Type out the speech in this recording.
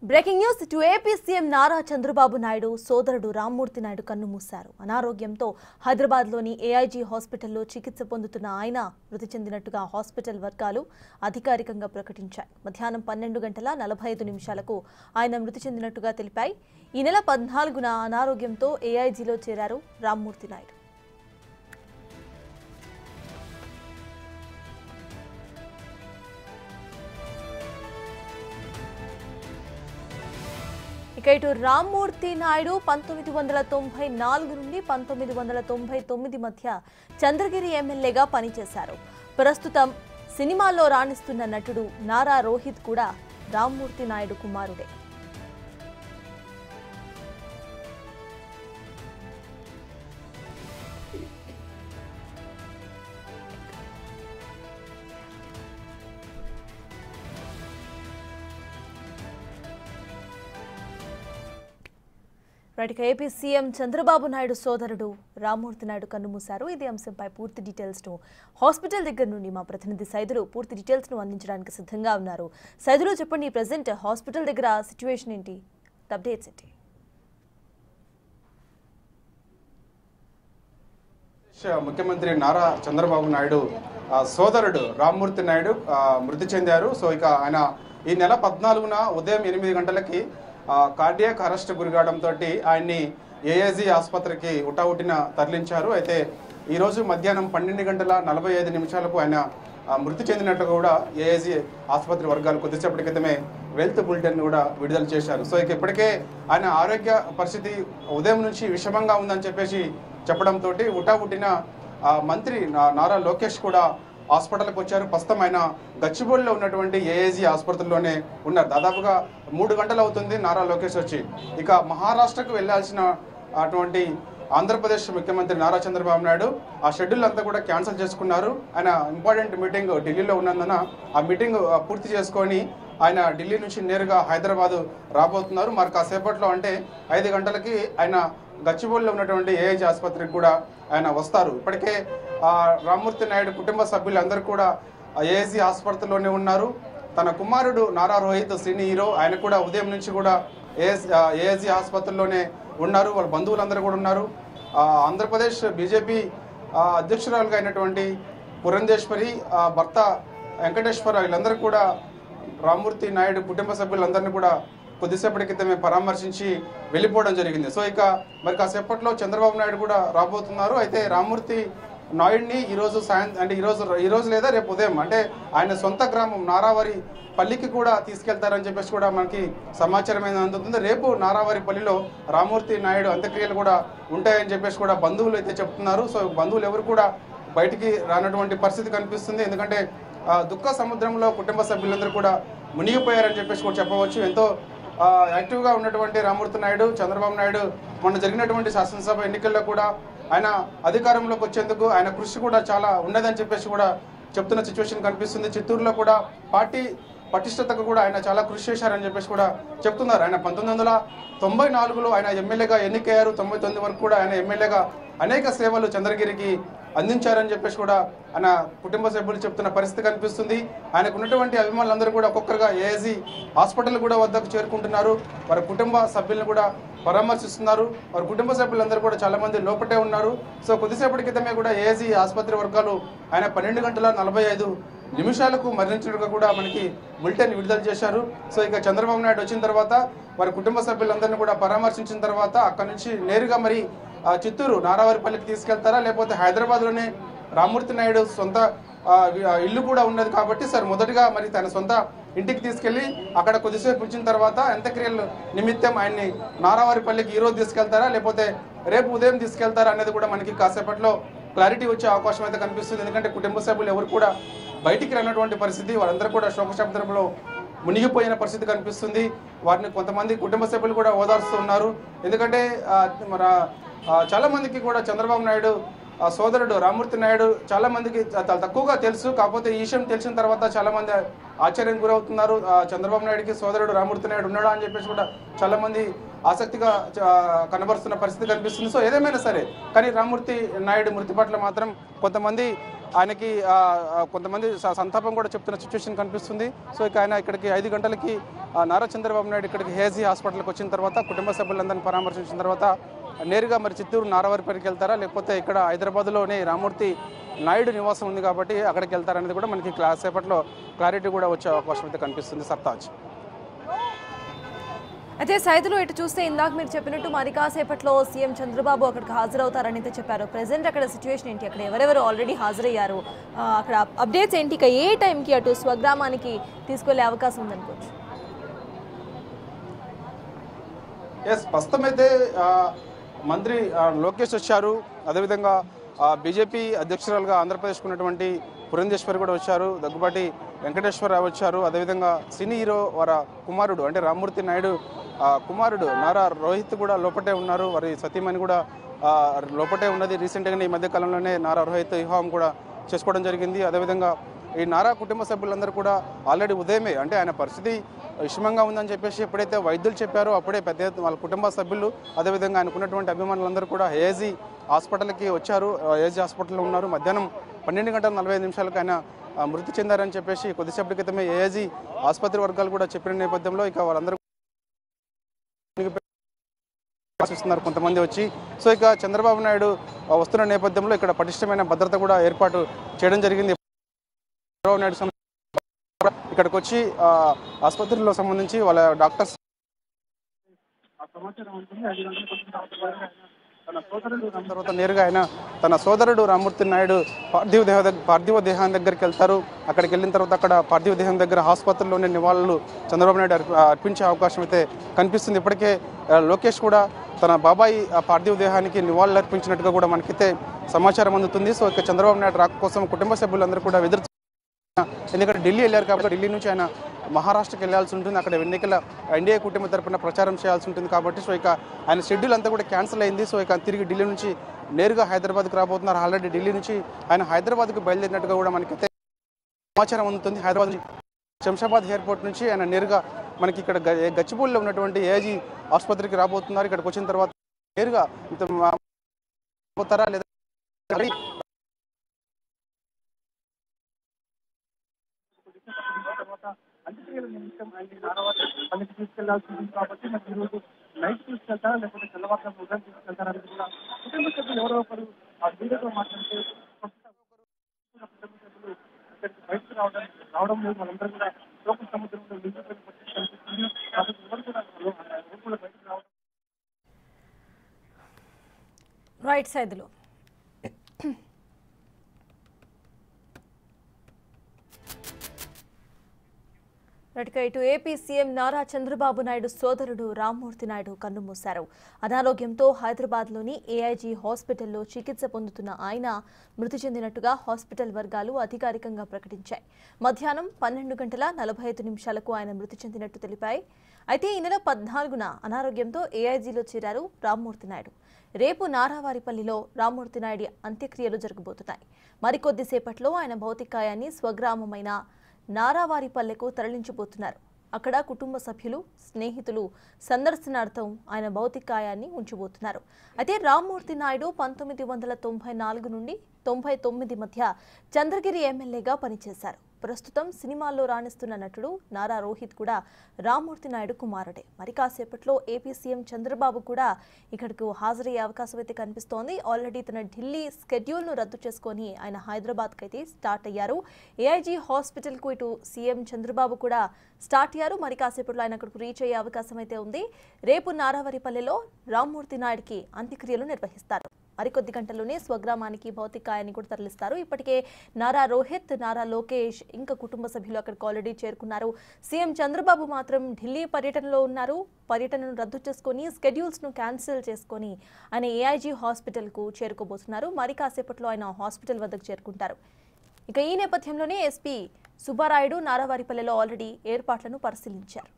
Breaking news to AP CM Nara Chandrababu Naidu సోదరుడు రామ్మూర్తి నాయుడు కన్నుమూశారు. అనారోగ్యంతో హైదరాబాద్లోని ఏఐజీ హాస్పిటల్లో చికిత్స పొందుతున్న ఆయన మృతి చెందినట్టుగా హాస్పిటల్ వర్గాలు అధికారికంగా ప్రకటించాయి. మధ్యాహ్నం 12:45 ఆయన మృతి చెందినట్టుగా తెలిపాయి. ఈ నెల 14న అనారోగ్యంతో ఏఐజీలో చేరారు రామ్మూర్తి నాయుడు. ఇక ఇటు రామ్మూర్తి నాయుడు 1994 నుండి 1999 మధ్య చంద్రగిరి ఎమ్మెల్యేగా పనిచేశారు. ప్రస్తుతం సినిమాల్లో రాణిస్తున్న నటుడు నారా రోహిత్ కూడా రామ్మూర్తి నాయుడు కుమారుడే. ఏపీ సీఎం చంద్రబాబు నాయుడు సోదరుడు రామ్మూర్తి నాయుడు కన్నుమూశారు. ఇదే అంశంపై పూర్తి డీటెయిల్స్ ను హాస్పిటల్ దగ్గర నుండి మా ప్రతినిధి సైదులు పూర్తి డీటెయిల్స్ ను అందించడానికి సిద్ధంగా ఉన్నారు. సైదులు చెప్పండి, ప్రెజెంట్ హాస్పిటల్ దగ్గర సిచ్యువేషన్ ఏంటి, అప్డేట్స్ ఏంటి? ముఖ్యమంత్రి నారా చంద్రబాబు నాయుడు సోదరుడు రామ్మూర్తి నాయుడు మృతి చెందారు. సో ఇక ఆయన ఈ నెల 14న ఉదయం 8 గంటలకి కార్డియాక్ అరెస్ట్ గురికావడంతో ఆయన్ని ఏఐజీ ఆసుపత్రికి ఉటావుటిన తరలించారు. అయితే ఈరోజు మధ్యాహ్నం 12:45 ఆయన మృతి చెందినట్లు కూడా ఏఐజీ ఆసుపత్రి వర్గాలు కొద్దిసేపటి క్రితమే వెల్త్ బులెటిన్ కూడా విడుదల చేశారు. సో ఇక ఇప్పటికే ఆయన ఆరోగ్య పరిస్థితి ఉదయం నుంచి విషమంగా ఉందని చెప్పేసి చెప్పడంతో ఉటావుటిన మంత్రి నారా లోకేష్ కూడా హాస్పిటల్కి వచ్చారు. ప్రస్తుతం ఆయన గచ్చిబౌలిలో ఉన్నటువంటి ఏఐజీ ఆసుపత్రిలోనే ఉన్నారు. దాదాపుగా 3 గంటలు అవుతుంది నారా లోకేష్ వచ్చి. ఇక మహారాష్ట్రకు వెళ్లాల్సిన అటువంటి ఆంధ్రప్రదేశ్ ముఖ్యమంత్రి నారా చంద్రబాబు నాయుడు ఆ షెడ్యూల్ అంతా కూడా క్యాన్సిల్ చేసుకున్నారు. ఆయన ఇంపార్టెంట్ మీటింగ్ ఢిల్లీలో ఉన్నందున ఆ మీటింగ్ పూర్తి చేసుకొని ఆయన ఢిల్లీ నుంచి నేరుగా హైదరాబాద్ రాబోతున్నారు. మరి కాసేపట్లో అంటే 5 గంటలకి ఆయన గచ్చిబౌలిలో ఉన్నటువంటి ఏఐజీ ఆసుపత్రికి కూడా ఆయన వస్తారు. ఇప్పటికే రామ్మూర్తి నాయుడు కుటుంబ సభ్యులందరూ కూడా ఏఐజీ ఆసుపత్రిలోనే ఉన్నారు. తన కుమారుడు నారా రోహిత్ సినీ హీరో, ఆయన కూడా ఉదయం నుంచి కూడా ఏఐజీ ఆసుపత్రిలోనే ఉన్నారు. వాళ్ళ బంధువులందరూ కూడా ఉన్నారు. ఆంధ్రప్రదేశ్ బీజేపీ అధ్యక్షురాలుగా అయినటువంటి పురంధేశ్వరి, భర్త వెంకటేశ్వర, వీళ్ళందరూ కూడా రామ్మూర్తి నాయుడు కుటుంబ సభ్యులందరినీ కూడా కొద్దిసేపటి క్రితమే పరామర్శించి వెళ్ళిపోవడం జరిగింది. సో ఇక మరి కాసేపట్లో చంద్రబాబు నాయుడు కూడా రాబోతున్నారు. అయితే రామ్మూర్తి నాయుడిని ఈరోజు అంటే ఈరోజు లేదా రేపు ఉదయం అంటే ఆయన సొంత గ్రామం నారావారి పల్లికి కూడా తీసుకెళ్తారని చెప్పేసి కూడా మనకి సమాచారం అందుతుంది. రేపు నారావారి పల్లిలో రామ్మూర్తి నాయుడు అంత్యక్రియలు కూడా ఉంటాయని చెప్పేసి కూడా బంధువులు అయితే చెప్తున్నారు. సో బంధువులు ఎవరు కూడా బయటికి రానటువంటి పరిస్థితి కనిపిస్తుంది. ఎందుకంటే దుఃఖ సముద్రంలో కుటుంబ సభ్యులందరూ కూడా మునిగిపోయారని చెప్పేసి కూడా చెప్పవచ్చు. ఎంతో యాక్టివ్గా ఉన్నటువంటి రామ్మూర్తి నాయుడు, చంద్రబాబు నాయుడు మొన్న జరిగినటువంటి శాసనసభ ఎన్నికల్లో కూడా ఆయన అధికారంలోకి వచ్చేందుకు ఆయన కృషి కూడా చాలా ఉన్నదని చెప్పేసి కూడా చెప్తున్న సిచ్యువేషన్ కనిపిస్తుంది. చిత్తూరులో కూడా పార్టీ పటిష్టతకు కూడా ఆయన చాలా కృషి చేశారని చెప్పేసి కూడా చెప్తున్నారు. ఆయన 1994లో ఆయన ఎమ్మెల్యేగా ఎన్నికయ్యారు. 99 వరకు కూడా ఆయన ఎమ్మెల్యేగా అనేక సేవలు చంద్రగిరికి అందించారని చెప్పేసి కూడా ఆయన కుటుంబ సభ్యులు చెప్తున్న పరిస్థితి కనిపిస్తుంది. ఆయనకు ఉన్నటువంటి అభిమానులందరూ కూడా ఒక్కొక్కరుగా ఏఐజీ హాస్పిటల్ కూడా వద్దకు చేరుకుంటున్నారు. వారి కుటుంబ సభ్యులను కూడా పరామర్శిస్తున్నారు. వారి కుటుంబ సభ్యులందరూ కూడా చాలా మంది లోపటే ఉన్నారు. సో కొద్దిసేపటి క్రితమే కూడా ఏఐజీ ఆసుపత్రి వర్గాలు ఆయన 12:45 మరణించినట్టుగా కూడా మనకి బులెటిన్ విడుదల చేశారు. సో ఇక చంద్రబాబు నాయుడు వచ్చిన తర్వాత వారి కుటుంబ సభ్యులందరినీ కూడా పరామర్శించిన తర్వాత అక్కడి నుంచి నేరుగా మరి చిత్తూరు నారావారిపల్లికి తీసుకెళ్తారా, లేకపోతే హైదరాబాద్లోనే రామ్మూర్తి నాయుడు సొంత ఇల్లు కూడా ఉన్నది కాబట్టి సార్ మొదటిగా మరి తన సొంత ఇంటికి తీసుకెళ్లి అక్కడ కొద్దిసేపు ఉంచిన తర్వాత అంత్యక్రియల నిమిత్తం ఆయన్ని నారావారిపల్లికి ఈరోజు తీసుకెళ్తారా, లేకపోతే రేపు ఉదయం తీసుకెళ్తారా అనేది కూడా మనకి కాసేపట్లో క్లారిటీ వచ్చే అవకాశం అయితే కనిపిస్తుంది. ఎందుకంటే కుటుంబ సభ్యులు ఎవరు కూడా బయటికి రానటువంటి పరిస్థితి, వాళ్ళందరూ కూడా శోకశబ్దంలో మునిగిపోయిన పరిస్థితి కనిపిస్తుంది. వారిని కొంతమంది కుటుంబ సభ్యులు కూడా ఓదార్స్తున్నారు. ఎందుకంటే చాలా మందికి కూడా చంద్రబాబు నాయుడు సోదరుడు రామ్మూర్తి నాయుడు చాలా మందికి తక్కువగా తెలుసు. కాకపోతే ఈ విషయం తెలిసిన తర్వాత చాలా మంది ఆశ్చర్యం గురవుతున్నారు. చంద్రబాబు నాయుడుకి సోదరుడు రామ్మూర్తి నాయుడు ఉన్నాడా అని చెప్పేసి కూడా చాలా మంది ఆసక్తిగా కనబరుస్తున్న పరిస్థితి కనిపిస్తుంది. సో ఏదేమైనా సరే కానీ రామ్మూర్తి నాయుడు మృతి పట్ల మాత్రం కొంతమంది ఆయనకి కొంతమంది సంతాపం కూడా చెప్తున్న సిచ్యువేషన్ కనిపిస్తుంది. సో ఇక ఆయన ఇక్కడికి 5 గంటలకి నారా చంద్రబాబు నాయుడు ఇక్కడికి హేజీ హాస్పిటల్కి వచ్చిన తర్వాత కుటుంబ సభ్యులందరినీ పరామర్శించిన తర్వాత నేరుగా మరి చిత్తూరు నారావారిపల్లికి వెళ్తారా లేకపోతే ఇక్కడ హైదరాబాద్లోనే రామ్మూర్తి నాయుడు నివాసం ఉంది కాబట్టి అక్కడికి వెళ్తారనేది కూడా మనకి సేపట్లో క్లారిటీ కూడా వచ్చే అవకాశం అయితే కనిపిస్తుంది. సర్తాజ్. అయితే సైదులు ఇటు చూస్తే ఇందాక మీరు చెప్పినట్టు మరి కాసేపట్లో సీఎం చంద్రబాబు అక్కడికి హాజరవుతారని అయితే చెప్పారు. ప్రెసెంట్ అక్కడ సిచ్యువేషన్ ఏంటి, అక్కడ ఎవరెవరు ఆల్రెడీ హాజరయ్యారు, అక్కడ అప్డేట్స్ ఏంటి, ఇక ఏ టైంకి అటు స్వగ్రామానికి తీసుకెళ్లే అవకాశం ఉందనుకోవచ్చు? ప్రస్తుతం అయితే మంత్రి లోకేష్ వచ్చారు. అదేవిధంగా బీజేపీ అధ్యక్షురాలుగా ఆంధ్రప్రదేశ్కు ఉన్నటువంటి పురంధేశ్వరి కూడా వచ్చారు. దగ్గుబాటి వెంకటేశ్వరరావు వచ్చారు. అదేవిధంగా సినీ హీరో వారి కుమారుడు అంటే రామ్మూర్తి నాయుడు కుమారుడు నారా రోహిత్ కూడా లోపటే ఉన్నారు. వారి సతీమణి కూడా లోపటే ఉన్నది. రీసెంట్గానే ఈ మధ్యకాలంలోనే నారా రోహిత్ వివాహం కూడా చేసుకోవడం జరిగింది. అదేవిధంగా ఈ నారా కుటుంబ సభ్యులందరూ కూడా ఆల్రెడీ ఉదయమే అంటే ఆయన పరిస్థితి విషమంగా ఉందని చెప్పేసి ఎప్పుడైతే వైద్యులు చెప్పారో అప్పుడే పెద్ద వాళ్ళ కుటుంబ సభ్యులు అదేవిధంగా ఆయనకున్నటువంటి అభిమానులందరూ కూడా ఏజీ హాస్పిటల్కి వచ్చారు. ఏజీ హాస్పిటల్లో ఉన్నారు. మధ్యాహ్నం 12:45 ఆయన మృతి చెందారని చెప్పేసి కొద్దిసేపటి క్రితమే ఏజీ ఆసుపత్రి వర్గాలు కూడా చెప్పిన నేపథ్యంలో ఇక వాళ్ళందరూ ఆశిస్తున్నారు కొంతమంది వచ్చి. సో ఇక చంద్రబాబు నాయుడు వస్తున్న నేపథ్యంలో ఇక్కడ పటిష్టమైన భద్రత కూడా ఏర్పాటు చేయడం జరిగింది. చంద్రబాబు నాయుడు ఇక్కడికి వచ్చి ఆసుపత్రిలో సంబంధించి వాళ్ళ డాక్టర్స్ తర్వాత నేరుగా ఆయన తన సోదరుడు రామ్మూర్తి నాయుడు పార్థివ దేహం దగ్గరికి వెళ్తారు. అక్కడికి వెళ్ళిన తర్వాత అక్కడ పార్థివ దేహం దగ్గర ఆసుపత్రిలోనే నివాళులు చంద్రబాబు నాయుడు అర్పించే అవకాశం అయితే కనిపిస్తుంది. ఇప్పటికే లోకేష్ కూడా తన బాబాయి పార్థివ దేహానికి నివాళులు అర్పించినట్టుగా కూడా మనకైతే సమాచారం అందుతుంది. సో ఇక చంద్రబాబు నాయుడు రాక కోసం కుటుంబ సభ్యులందరూ కూడా ఎందుకంటే ఢిల్లీ వెళ్ళారు కాబట్టి ఢిల్లీ నుంచి ఆయన మహారాష్ట్రకి వెళ్లాల్సి ఉంటుంది. అక్కడ ఎన్నికల ఎన్డీఏ కూటమి తరపున ప్రచారం చేయాల్సి ఉంటుంది కాబట్టి సో ఇక ఆయన షెడ్యూల్ అంతా కూడా క్యాన్సిల్ అయింది. సో ఇక తిరిగి ఢిల్లీ నుంచి నేరుగా హైదరాబాద్కి రాబోతున్నారు. ఆల్రెడీ ఢిల్లీ నుంచి ఆయన హైదరాబాద్కి బయలుదేరినట్టుగా కూడా మనకైతే సమాచారం అందుతుంది. హైదరాబాద్ శంషాబాద్ ఎయిర్పోర్ట్ నుంచి ఆయన నేరుగా మనకి ఇక్కడ గచ్చిబౌలిలో ఉన్నటువంటి ఏజీ ఆసుపత్రికి రాబోతున్నారు. ఇక్కడికి వచ్చిన తర్వాత నేరుగా పోతారా లేదా అంత్యక్రియల నిమిషం ఆయన నారావారికి తీసుకెళ్లాల్సి ఉంటుంది కాబట్టి మరి ఈరోజు నైట్ తీసుకెళ్తారా లేకపోతే తెల్లవారుజాము ఉదయం తీసుకెళ్తారని కూడా కుటుంబ సభ్యులు ఎవరో ఒకరు ఆ వీడియోతో మాట్లాడితే కుటుంబ సభ్యులు ఇక్కడికి బయటకు రావడం లేదు. వాళ్ళందరూ కూడా లోకల్ సముద్రంలో నిండిపోయిన పరిస్థితి కనిపిస్తుంది. కాబట్టి ఎవరు కూడా బయటకు రావడం రైట్ సైడ్లో ఇటు ఏపీ సీఎం నారా చంద్రబాబు నాయుడు సోదరుడు రామ్మూర్తి నాయుడు కన్నుమూశారు. అనారోగ్యంతో హైదరాబాద్లోని ఏఐజీ హాస్పిటల్లో చికిత్స పొందుతున్న ఆయన మృతి చెందినట్టుగా హాస్పిటల్ వర్గాలు అధికారికంగా ప్రకటించాయి. మధ్యాహ్నం 12:45 ఆయన మృతి చెందినట్టు తెలిపాయి. అయితే ఈ నెల 14న అనారోగ్యంతో ఏఐజీలో చేరారు రామ్మూర్తి నాయుడు. రేపు నారావారిపల్లిలో రామ్మూర్తి నాయుడు అంత్యక్రియలు జరగబోతున్నాయి. మరికొద్దిసేపట్లో ఆయన భౌతికాయాన్ని స్వగ్రామమైన నారావారిపల్లెకు తరలించబోతున్నారు. అక్కడ కుటుంబ సభ్యులు స్నేహితులు సందర్శనార్థం ఆయన భౌతికాయాన్ని ఉంచబోతున్నారు. అయితే రామ్మూర్తి నాయుడు 1994 నుండి 99 మధ్య చంద్రగిరి ఎమ్మెల్యేగా పనిచేశారు. ప్రస్తుతం సినిమాల్లో రాణిస్తున్న నటుడు నారా రోహిత్ కూడా రామ్మూర్తి నాయుడు కుమారుడే. మరి కాసేపట్లో ఏపీ సీఎం చంద్రబాబు కూడా ఇక్కడకు హాజరయ్యే అవకాశం అయితే కనిపిస్తోంది. ఆల్రెడీ తన ఢిల్లీ స్కెడ్యూల్ను రద్దు చేసుకొని ఆయన హైదరాబాద్కి అయితే స్టార్ట్ అయ్యారు. ఏఐజీ హాస్పిటల్కు ఇటు సీఎం చంద్రబాబు కూడా స్టార్ట్ అయ్యారు. మరి కాసేపట్లో ఆయన అక్కడికి రీచ్ అయ్యే అవకాశం అయితే ఉంది. రేపు నారావారిపల్లెలో రామ్మూర్తి నాయుడికి అంత్యక్రియలు నిర్వహిస్తారు. మరికొద్ది గంటల్లోనే స్వగ్రామానికి భౌతికాయాన్ని కూడా తరలిస్తారు. ఇప్పటికే నారా రోహిత్, నారా లోకేష్ ఇంకా కుటుంబ సభ్యులు అక్కడికి ఆల్రెడీ చేరుకున్నారు. సీఎం చంద్రబాబు మాత్రం ఢిల్లీ పర్యటనలో ఉన్నారు. పర్యటనను రద్దు చేసుకొని స్కెడ్యూల్స్ను క్యాన్సిల్ చేసుకొని ఆయన ఏఐజీ హాస్పిటల్కు చేరుకోబోతున్నారు. మరి కాసేపట్లో ఆయన హాస్పిటల్ వద్దకు చేరుకుంటారు. ఇక ఈ నేపథ్యంలోనే ఎస్పీ సుబ్బారాయుడు నారావారిపల్లెలో ఆల్రెడీ ఏర్పాట్లను పరిశీలించారు.